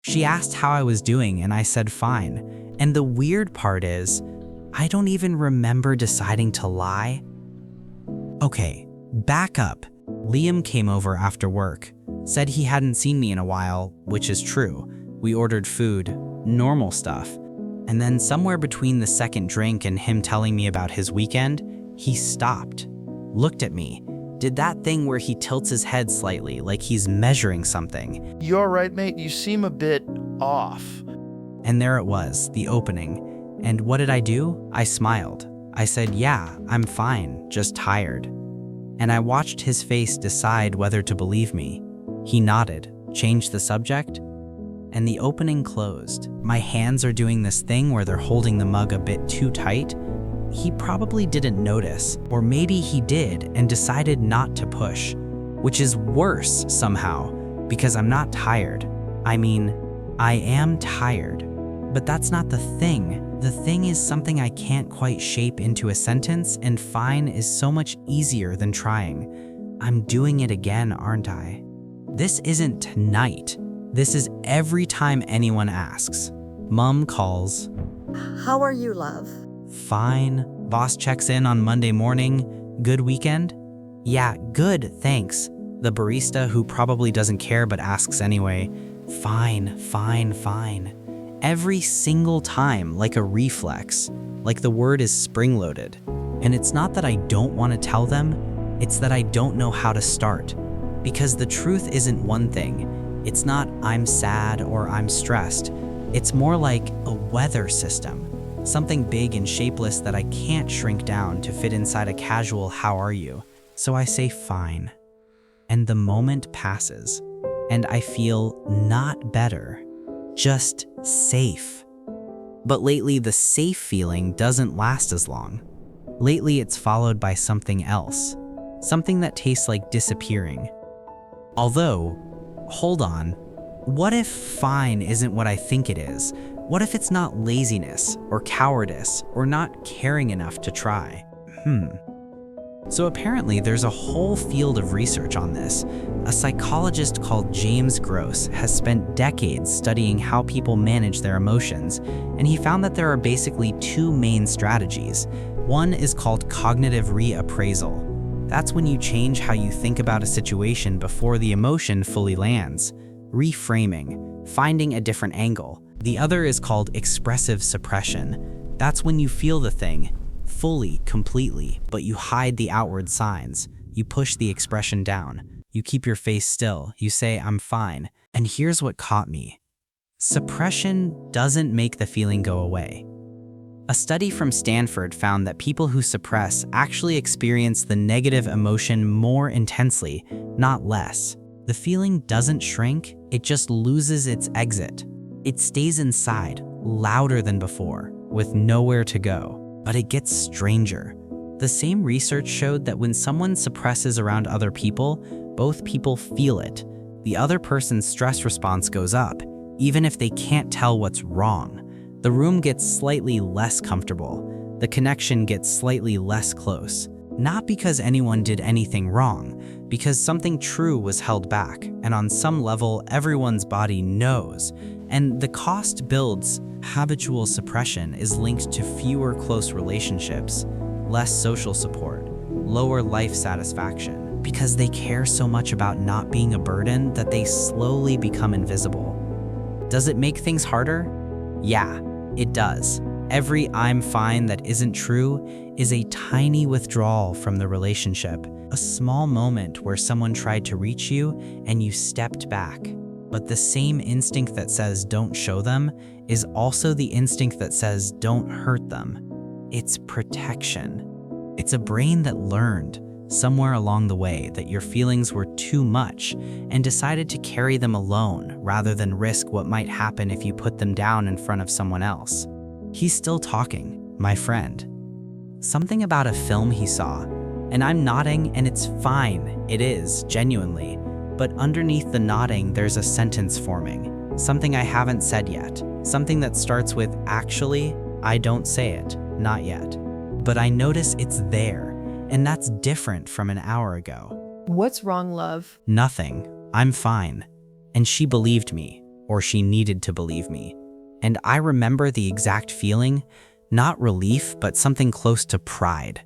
She asked how I was doing and I said fine. And the weird part is, I don't even remember deciding to lie. Okay, back up. Liam came over after work, said he hadn't seen me in a while, which is true. We ordered food, normal stuff. And then somewhere between the second drink and him telling me about his weekend, he stopped, looked at me, did that thing where he tilts his head slightly like he's measuring something. You all right, mate? You seem a bit off. And there it was, the opening. And what did I do? I smiled. I said, yeah, I'm fine, just tired. And I watched his face decide whether to believe me. He nodded, changed the subject, and the opening closed. My hands are doing this thing where they're holding the mug a bit too tight. He probably didn't notice, or maybe he did and decided not to push, which is worse somehow, because I'm not tired. I mean, I am tired, but that's not the thing. The thing is something I can't quite shape into a sentence, and fine is so much easier than trying. I'm doing it again, aren't I? This isn't tonight. This is every time anyone asks. Mom calls. How are you, love? Fine. Boss checks in on Monday morning. Good weekend? Yeah, good, thanks. The barista who probably doesn't care but asks anyway. Fine, fine, fine. Every single time, like a reflex, like the word is spring-loaded. And it's not that I don't want to tell them, it's that I don't know how to start. Because the truth isn't one thing. It's not I'm sad or I'm stressed. It's more like a weather system. Something big and shapeless that I can't shrink down to fit inside a casual "how are you?" So I say fine. And the moment passes, and I feel not better, just safe. But lately, the safe feeling doesn't last as long. Lately, it's followed by something else, something that tastes like disappearing. Although, hold on, what if fine isn't what I think it is? What if it's not laziness or cowardice or not caring enough to try? So apparently there's a whole field of research on this. A psychologist called James Gross has spent decades studying how people manage their emotions, and he found that there are basically two main strategies. One is called cognitive reappraisal. That's when you change how you think about a situation before the emotion fully lands. Reframing, finding a different angle. The other is called expressive suppression. That's when you feel the thing, fully, completely, but you hide the outward signs. You push the expression down. You keep your face still. You say, I'm fine. And here's what caught me. Suppression doesn't make the feeling go away. A study from Stanford found that people who suppress actually experience the negative emotion more intensely, not less. The feeling doesn't shrink, it just loses its exit. It stays inside, louder than before, with nowhere to go. But it gets stranger. The same research showed that when someone suppresses around other people, both people feel it. The other person's stress response goes up, even if they can't tell what's wrong. The room gets slightly less comfortable. The connection gets slightly less close. Not because anyone did anything wrong, because something true was held back, and on some level, everyone's body knows. And the cost builds. Habitual suppression is linked to fewer close relationships, less social support, lower life satisfaction, because they care so much about not being a burden that they slowly become invisible. Does it make things harder? Yeah, it does. Every I'm fine that isn't true is a tiny withdrawal from the relationship, a small moment where someone tried to reach you and you stepped back. But the same instinct that says don't show them is also the instinct that says don't hurt them. It's protection. It's a brain that learned somewhere along the way that your feelings were too much and decided to carry them alone rather than risk what might happen if you put them down in front of someone else. He's still talking, my friend. Something about a film he saw, and I'm nodding and it's fine, it is, genuinely. But underneath the nodding, there's a sentence forming, something I haven't said yet, something that starts with, actually, I don't say it, not yet. But I notice it's there, and that's different from an hour ago. What's wrong, love? Nothing, I'm fine. And she believed me, or she needed to believe me. And I remember the exact feeling, not relief, but something close to pride.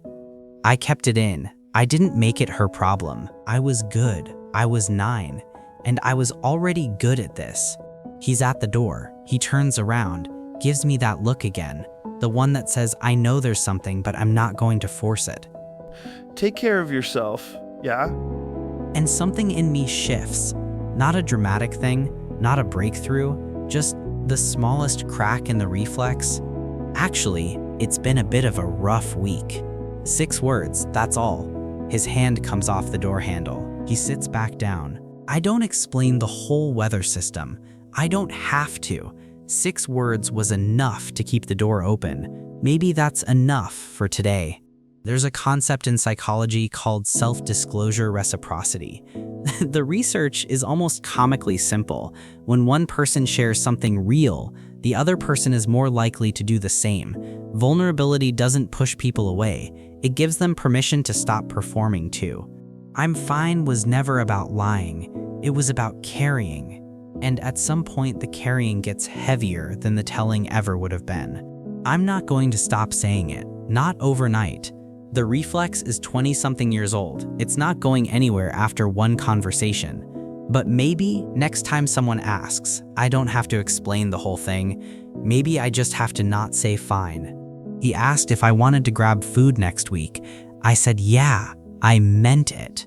I kept it in. I didn't make it her problem. I was good. I was 9, and I was already good at this. He's at the door. He turns around, gives me that look again, the one that says, I know there's something, but I'm not going to force it. Take care of yourself, yeah? And something in me shifts. Not a dramatic thing, not a breakthrough, just the smallest crack in the reflex. Actually, it's been a bit of a rough week. 6 words, that's all. His hand comes off the door handle. He sits back down. I don't explain the whole weather system. I don't have to. 6 words was enough to keep the door open. Maybe that's enough for today. There's a concept in psychology called self-disclosure reciprocity. The research is almost comically simple. When one person shares something real, the other person is more likely to do the same. Vulnerability doesn't push people away. It gives them permission to stop performing too. I'm fine was never about lying. It was about carrying. And at some point, the carrying gets heavier than the telling ever would have been. I'm not going to stop saying it. Not overnight. The reflex is 20-something years old. It's not going anywhere after one conversation. But maybe next time someone asks, I don't have to explain the whole thing. Maybe I just have to not say fine. He asked if I wanted to grab food next week. I said, yeah, I meant it.